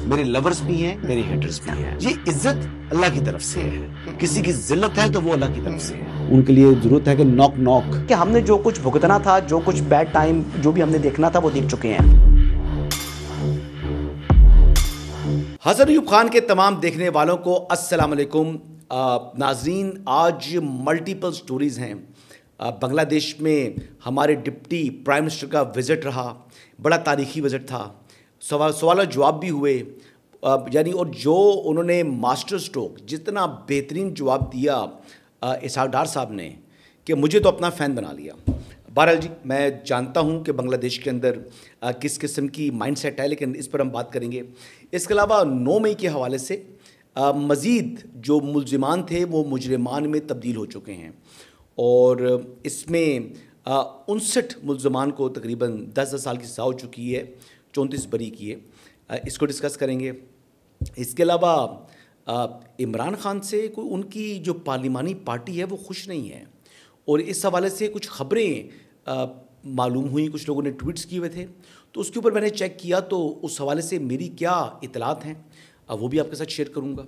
میرے لورز بھی ہیں، میرے ہیٹرز بھی ہیں. یہ عزت اللہ کی طرف سے ہے. کسی کی ذلت ہے تو وہ اللہ کی طرف سے ہے. ان کے لیے ضرورت ہے کہ نوک نوک کہ ہم نے جو کچھ بھگتنا تھا، جو کچھ بیڈ ٹائم جو بھی ہم نے دیکھنا تھا وہ دیکھ چکے ہیں. حسن ایوب خان کے تمام دیکھنے والوں کو السلام علیکم. ناظرین، آج ملٹیپل سٹوریز ہیں. بنگلہ دیش میں ہمارے ڈپٹی پرائم منسٹر کا وزٹ رہا، بڑا تاریخی وزٹ تھا. سوال و جواب بھی ہوئے، یعنی اور جو انہوں نے ماسٹر سٹروک جتنا بہترین جواب دیا اسحاق ڈار صاحب نے کہ مجھے تو اپنا فین بنا لیا. بہرحال جی، میں جانتا ہوں کہ بنگلہ دیش کے اندر کس قسم کی مائنڈ سیٹ ہے، لیکن اس پر ہم بات کریں گے. اس کے علاوہ 9 مئی کے حوالے سے مزید جو ملزمان تھے وہ مجرمان میں تبدیل ہو چکے ہیں، اور اس میں 59 ملزمان کو تقریباً 10 سال کی سزا ہو چکی ہے، 34 بری کی ہے. اس کو ڈسکس کریں گے. اس کے علاوہ عمران خان سے کوئی ان کی جو پارلیمانی پارٹی ہے وہ خوش نہیں ہے، اور اس حوالے سے کچھ خبریں معلوم ہوئیں. کچھ لوگوں نے ٹویٹس کیے ہوئے تھے، تو اس کے اوپر میں نے چیک کیا تو اس حوالے سے میری کیا اطلاعات ہیں وہ بھی آپ کے ساتھ شیئر کروں گا.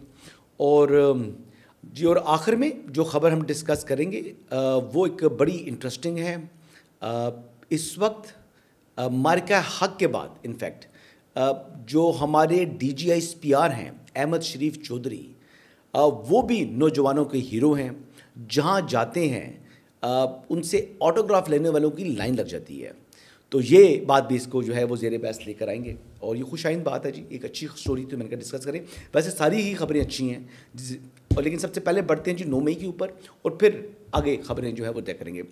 اور جی، اور آخر میں جو خبر ہم ڈسکس کریں گے وہ ایک بڑی انٹرسٹنگ ہے. اس وقت مارکہ حق کے بعد انفیکٹ جو ہمارے D G I S P R ہیں احمد شریف چودھری، وہ بھی نوجوانوں کے ہیرو ہیں. جہاں جاتے ہیں ان سے آٹوگراف لینے والوں کی لائن لگ جاتی ہے. تو یہ بات بھی اس کو جو ہے وہ زیر بحث لے کر آئیں گے، اور یہ خوش آئند بات ہے جی. ایک اچھی سٹوری تو میں نے کہا ڈسکس کریں. ویسے ساری ہی خبریں اچھی ہیں، اور لیکن سب سے پہلے بڑھتے ہیں جی 9 مئی کے اوپر، اور پھر آگے خبریں جو ہے وہ طے کریں گے.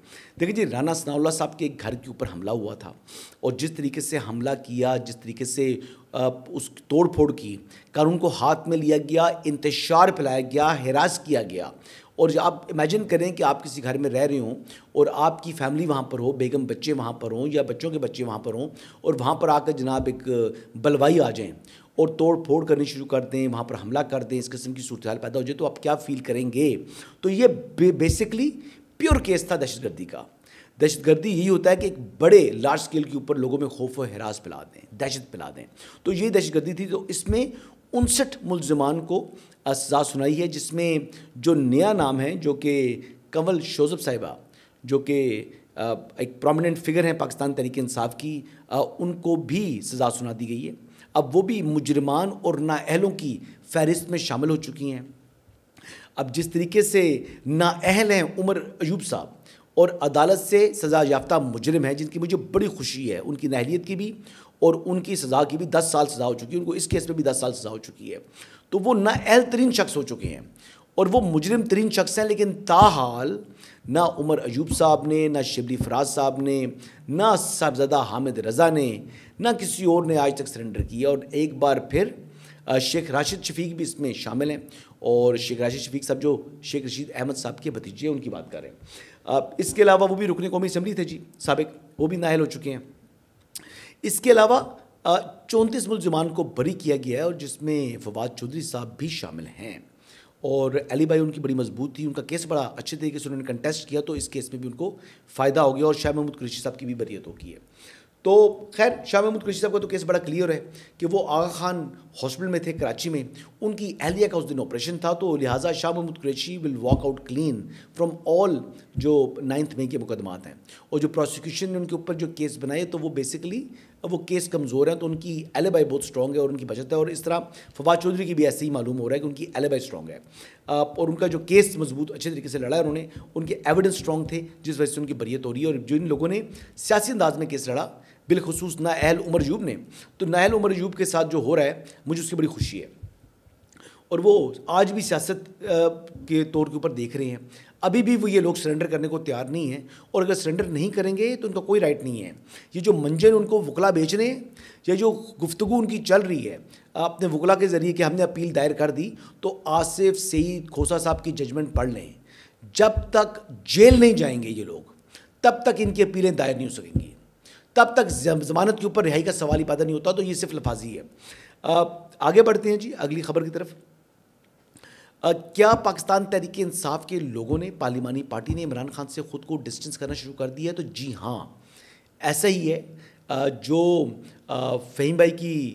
دیکھیں جی، رانا ثناء اللہ صاحب کے گھر کے اوپر حملہ ہوا تھا، اور جس طریقے سے حملہ کیا، جس طریقے سے اس توڑ پھوڑ کی، قانون کو ہاتھ میں لیا گیا، انتشار پھیلایا گیا، ہراس کیا گیا. اور آپ امیجن کریں کہ آپ کسی گھر میں رہ رہے ہوں اور آپ کی فیملی وہاں پر ہو، بیگم بچے وہاں پر ہوں یا بچوں کے بچے وہاں پر ہوں، اور وہاں پر آ کر جناب ایک بلوائی آ جائیں اور توڑ پھوڑ کرنی شروع کر دیں، وہاں پر حملہ کر دیں، اس قسم کی صورتحال پیدا ہو جائے تو آپ کیا فیل کریں گے. تو یہ بیسکلی پیور کیس تھا دہشت گردی کا. دہشت گردی یہی ہوتا ہے کہ ایک بڑے لارج اسکیل کے اوپر لوگوں میں خوف و ہراس پھیلا دیں، دہشت پھیلا دیں. تو یہ دہشت گردی تھی. تو اس میں 59 ملزمان کو سزا سنائی ہے، جس میں جو نیا نام ہے جو کہ کنول شوزب صاحبہ، جو کہ ایک پرومیننٹ فگر ہیں پاکستان تحریک انصاف کی، ان کو بھی سزا سنا دی گئی ہے. اب وہ بھی مجرمان اور نااہلوں کی فہرست میں شامل ہو چکی ہیں. اب جس طریقے سے نااہل ہیں عمر ایوب صاحب، اور عدالت سے سزا یافتہ مجرم ہیں جن کی مجھے بڑی خوشی ہے، ان کی نااہلیت کی بھی اور ان کی سزا کی بھی 10 سال سزا ہو چکی ہے. ان کو اس کیس میں بھی 10 سال سزا ہو چکی ہے. تو وہ نااہل ترین شخص ہو چکے ہیں اور وہ مجرم ترین شخص ہیں. لیکن تاحال نہ عمر ایوب صاحب نے، نہ شبلی فراز صاحب نے، نہ صاحبزادہ حامد رضا نے، نہ کسی اور نے آج تک سرنڈر کیا. اور ایک بار پھر شیخ راشد شفیق بھی اس میں شامل ہیں، اور شیخ راشد شفیق صاحب جو شیخ رشید احمد صاحب کے بھتیجے ہیں ان کی بات کر رہے ہیں. اس کے علاوہ وہ بھی رکن قومی اسمبلی تھے جی سابق، وہ بھی نااہل ہو چکے ہیں. اس کے علاوہ 34 ملزمان کو بری کیا گیا ہے، اور جس میں فواد چودھری صاحب بھی شامل ہیں. اور علی بھائی ان کی بڑی مضبوط تھی، ان کا کیس بڑا اچھے طریقے سے انہوں نے کنٹیسٹ کیا، تو اس کیس میں بھی ان کو فائدہ ہو گیا. اور شاہ محمود قریشی صاحب کی بھی بریت ہو گئی ہے. تو خیر، شاہ محمود قریشی صاحب کا تو کیس بڑا کلیئر ہے کہ وہ آغا خان ہاسپٹل میں تھے کراچی میں، ان کی اہلیہ کا اس دن آپریشن تھا، تو لہٰذا Shah Mahmood Qureshi will walk out clean from all جو 9 مئی کے مقدمات ہیں. اور جو پروسیکیوشن نے ان کے اوپر جو کیس بنائے تو وہ بیسکلی وہ کیس کمزور ہیں، تو ان کی ایلیبائی بہت اسٹرانگ ہے اور ان کی بچت ہے. اور اس طرح فواد چودھری کی بھی ایسے ہی معلوم ہو رہا ہے کہ ان کی ایلیبائی اسٹرانگ ہے، اور ان کا جو کیس مضبوط اچھے طریقے سے لڑا ہے انہوں نے، ان کے ایویڈنس اسٹرانگ تھے، جس وجہ سے ان کی بریت ہو رہی ہے. اور جو ان لوگوں نے سیاسی انداز میں کیس لڑا، بالخصوص نااہل عمر ایوب نے، تو نااہل عمر ایوب کے ساتھ جو ہو رہا ہے مجھے اس کی بڑی خوشی ہے. اور وہ آج بھی سیاست کے طور کے اوپر دیکھ رہے ہیں، ابھی بھی وہ یہ لوگ سرنڈر کرنے کو تیار نہیں ہیں، اور اگر سرنڈر نہیں کریں گے تو ان کا کوئی رائٹ نہیں ہے. یہ جو منجن ان کو وکلا بیچ رہے ہیں، یا جو گفتگو ان کی چل رہی ہے اپنے وکلا کے ذریعے کہ ہم نے اپیل دائر کر دی، تو آصف سعید کھوسہ صاحب کی ججمنٹ پڑھ لیں. جب تک جیل نہیں جائیں گے یہ لوگ، تب تک ان کی اپیلیں دائر نہیں ہو سکیں گی، تب تک ضمانت کے اوپر رہائی کا سوال ہی پیدا نہیں ہوتا. تو یہ صرف لفاظی ہے. آگے بڑھتے ہیں جی اگلی خبر کی طرف. کیا پاکستان تحریک انصاف کے لوگوں نے، پارلیمانی پارٹی نے عمران خان سے خود کو ڈسٹنس کرنا شروع کر دیا ہے؟ تو جی ہاں، ایسا ہی ہے. جو فہیم بھائی کی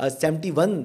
71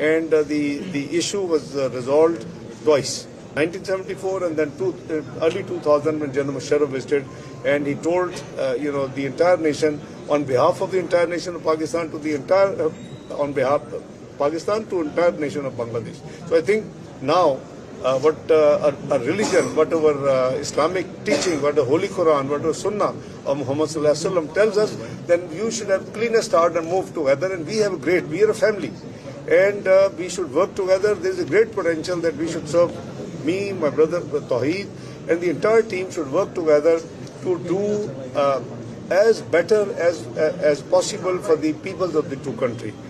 and the issue was resolved twice. 1974 and then early 2000 when General Musharraf visited, and he told the entire nation on behalf of the entire nation of Pakistan to the entire on behalf of Pakistan to entire nation of Bangladesh. So I think now what a religion, whatever Islamic teaching, what the Holy Quran, what the Sunnah of Muhammad Sallallahu Alaihi Wasallam tells us, then you should have cleanest heart and move together. And we are a family, and we should work together. There is a great potential that we should serve. Me, my brother Tawheed, and the entire team should work together to do as better as possible for the peoples of the two country.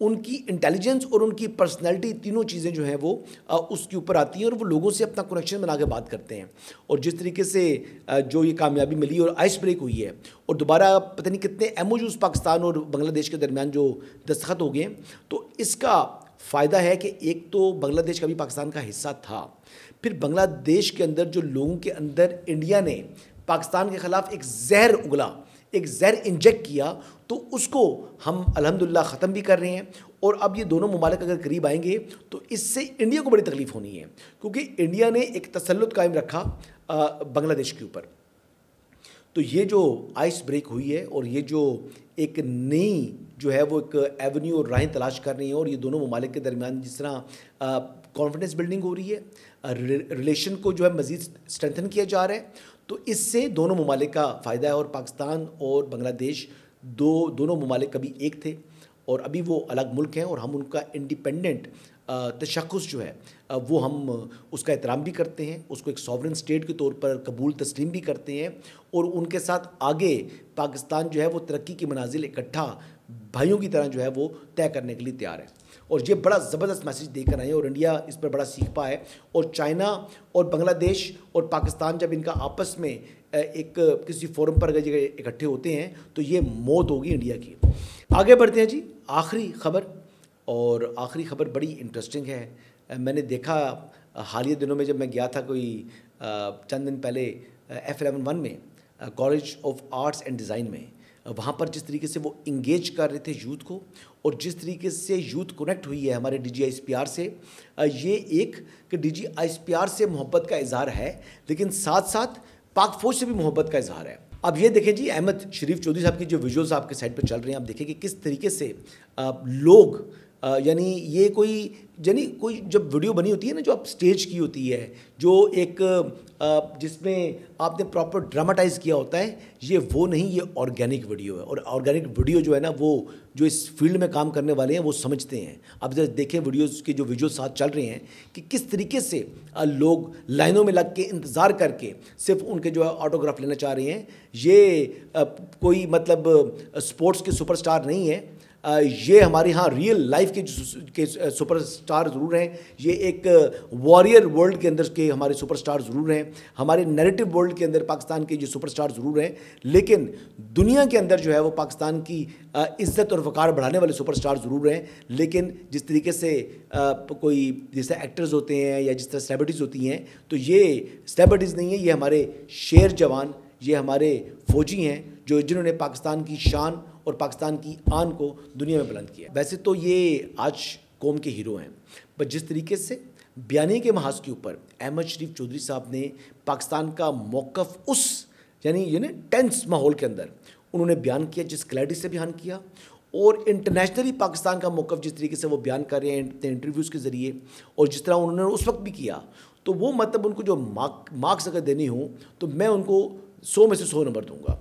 ان کی intelligence اور ان کی personality تینوں چیزیں جو ہیں وہ اس کے اوپر آتی ہیں اور وہ لوگوں سے اپنا کنیکشن بنا کے بات کرتے ہیں. اور جس طریقے سے جو یہ کامیابی ملی اور آئس بریک ہوئی ہے اور دوبارہ پتہ نہیں کتنے MOUs پاکستان اور بنگلہ دیش کے درمیان جو دستخط ہو گئے ہیں, تو اس کا فائدہ ہے کہ ایک تو بنگلہ دیش کا بھی پاکستان کا حصہ تھا, پھر بنگلہ دیش کے اندر جو لوگوں کے اندر انڈیا نے پاکستان کے خلاف ایک زہر اگلا, ایک زہر انجیکٹ کیا, تو اس کو ہم الحمدللہ ختم بھی کر رہے ہیں. اور اب یہ دونوں ممالک اگر قریب آئیں گے تو اس سے انڈیا کو بڑی تکلیف ہونی ہے, کیونکہ انڈیا نے ایک تسلط قائم رکھا بنگلہ دیش کے اوپر. تو یہ جو آئس بریک ہوئی ہے اور یہ جو ایک نئی جو ہے وہ ایک ایونیو اور راہیں تلاش کر رہی ہیں, اور یہ دونوں ممالک کے درمیان جس طرح کانفیڈنس بلڈنگ ہو رہی ہے, ریلیشن کو جو ہے مزید اسٹرینتھن کیا جا رہا ہے, تو اس سے دونوں ممالک کا فائدہ ہے. اور پاکستان اور بنگلہ دیش دونوں ممالک کبھی ایک تھے اور ابھی وہ الگ ملک ہیں, اور ہم ان کا انڈیپینڈنٹ تشخص جو ہے وہ ہم اس کا احترام بھی کرتے ہیں, اس کو ایک سوورن اسٹیٹ کے طور پر قبول تسلیم بھی کرتے ہیں, اور ان کے ساتھ آگے پاکستان جو ہے وہ ترقی کی منازل اکٹھا بھائیوں کی طرح جو ہے وہ طے کرنے کے لیے تیار ہے. اور یہ بڑا زبردست میسیج دے کر آئے ہیں, اور انڈیا اس پر بڑا سیکھ پا ہے. اور چائنا اور بنگلہ دیش اور پاکستان جب ان کا آپس میں ایک کسی فورم پر اگر اکٹھے ہوتے ہیں تو یہ موت ہوگی انڈیا کی. آگے بڑھتے ہیں جی, آخری خبر, اور آخری خبر بڑی انٹرسٹنگ ہے. میں نے دیکھا حالیہ دنوں میں جب میں گیا تھا کوئی چند دن پہلے F11 میں college of arts and design میں, وہاں پر جس طریقے سے وہ انگیج کر رہے تھے یوتھ کو, اور جس طریقے سے یوتھ کنیکٹ ہوئی ہے ہمارے DGISPR سے, یہ ایک کہ DGISPR سے محبت کا اظہار ہے, لیکن ساتھ ساتھ پاک فوج سے بھی محبت کا اظہار ہے. اب یہ دیکھیں جی, احمد شریف چودھری صاحب کی جو ویژولز آپ کے سائٹ پہ چل رہے ہیں, آپ دیکھیں کہ کس طریقے سے لوگ یعنی یہ کوئی جب ویڈیو بنی ہوتی ہے نا, جو آپ سٹیج کی ہوتی ہے, جو ایک جس میں آپ نے پراپر ڈراماٹائز کیا ہوتا ہے, یہ وہ نہیں, یہ آرگینک ویڈیو ہے. اور آرگینک ویڈیو جو ہے نا, وہ جو اس فیلڈ میں کام کرنے والے ہیں وہ سمجھتے ہیں. اب جب دیکھیں ویڈیوز کے جو ویژول ساتھ چل رہے ہیں کہ کس طریقے سے لوگ لائنوں میں لگ کے انتظار کر کے صرف ان کے جو ہے آٹوگراف لینا چاہ رہے ہیں. یہ کوئی مطلب اسپورٹس کے سپر اسٹار نہیں ہے, یہ ہمارے ہاں ریئل لائف کے سپر اسٹار ضرور ہیں. یہ ایک وارئر ورلڈ کے اندر کے ہمارے سپر اسٹار ضرور ہیں, ہمارے نیریٹو ورلڈ کے اندر پاکستان کے جو سپر اسٹار ضرور ہیں, لیکن دنیا کے اندر جو ہے وہ پاکستان کی عزت اور وقار بڑھانے والے سپر اسٹار ضرور ہیں. لیکن جس طریقے سے کوئی جیسے ایکٹرز ہوتے ہیں یا جس طرح سیلیبریٹیز ہوتی ہیں, تو یہ سیلیبریٹیز نہیں ہیں, یہ ہمارے شیر جوان, یہ ہمارے فوجی ہیں جنہوں نے پاکستان کی شان اور پاکستان کی آن کو دنیا میں بلند کیا. ویسے تو یہ آج قوم کے ہیرو ہیں, پر جس طریقے سے بیانیے کے محاذ کے اوپر احمد شریف چودھری صاحب نے پاکستان کا موقف اس یعنی ٹینس ماحول کے اندر انہوں نے بیان کیا, جس کلیئرٹی سے بیان کیا, اور انٹرنیشنلی پاکستان کا موقف جس طریقے سے وہ بیان کر رہے ہیں انٹرویوز کے ذریعے, اور جس طرح انہوں نے اس وقت بھی کیا, تو وہ مطلب ان کو جو مارکس اگر دینے ہوں تو میں ان کو 100 میں سے 100 نمبر دوں گا.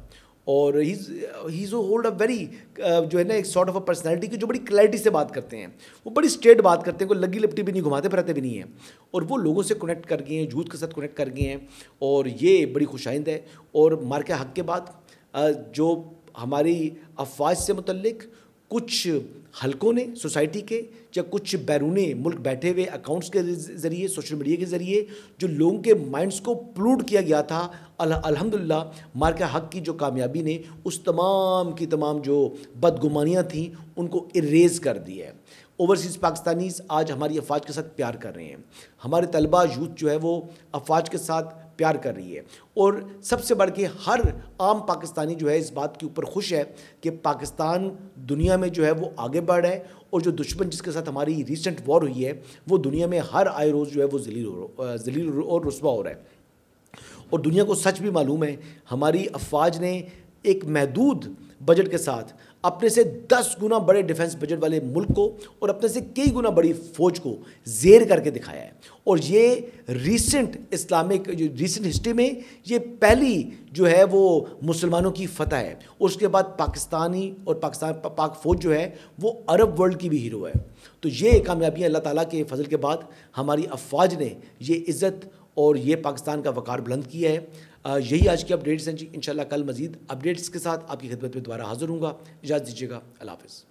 اور ہیز ہولڈ اے ویری جو ہے نا ایک سارٹ آف اے پرسنالٹی کی جو بڑی کلیئرٹی سے بات کرتے ہیں, وہ بڑی اسٹریٹ بات کرتے ہیں, کوئی لگی لپٹی بھی نہیں, گھماتے پھراتے بھی نہیں ہیں, اور وہ لوگوں سے کنیکٹ کر گئے ہیں, یوتھ کے ساتھ کنیکٹ کر گئے ہیں, اور یہ بڑی خوش آئند ہے. اور مارکہ حق کے بعد جو ہماری افواج سے متعلق کچھ حلقوں نے سوسائٹی کے یا کچھ بیرون ملک بیٹھے ہوئے اکاؤنٹس کے ذریعے, سوشل میڈیا کے ذریعے جو لوگوں کے مائنڈز کو پلوٹ کیا گیا تھا, الحمدللہ مارکہ حق کی جو کامیابی نے اس تمام کی تمام جو بدگمانیاں تھیں ان کو اریز کر دی ہے. اوورسیز پاکستانیز آج ہماری افواج کے ساتھ پیار کر رہے ہیں, ہمارے طلبہ یوتھ جو ہے وہ افواج کے ساتھ پیار کر رہی ہے, اور سب سے بڑھ کے ہر عام پاکستانی جو ہے اس بات کے اوپر خوش ہے کہ پاکستان دنیا میں جو ہے وہ آگے بڑھ رہا ہے, اور جو دشمن جس کے ساتھ ہماری ریسنٹ وار ہوئی ہے وہ دنیا میں ہر آئے روز جو ہے وہ ذلیل اور رسوا ہو رہا ہے. اور دنیا کو سچ بھی معلوم ہے, ہماری افواج نے ایک محدود بجٹ کے ساتھ اپنے سے 10 گنا بڑے ڈیفنس بجٹ والے ملک کو اور اپنے سے کئی گنا بڑی فوج کو زیر کر کے دکھایا ہے. اور یہ ریسنٹ ہسٹری میں یہ پہلی جو ہے وہ مسلمانوں کی فتح ہے. اس کے بعد پاکستانی اور پاک فوج جو ہے وہ عرب ورلڈ کی بھی ہیرو ہے. تو یہ کامیابیاں اللہ تعالیٰ کے فضل کے بعد ہماری افواج نے یہ عزت اور یہ پاکستان کا وقار بلند کیا ہے. یہی آج کی اپڈیٹس ہیں جی. انشاءاللہ کل مزید اپڈیٹس کے ساتھ آپ کی خدمت میں دوبارہ حاضر ہوں گا. اجازت دیجیے گا. اللہ حافظ.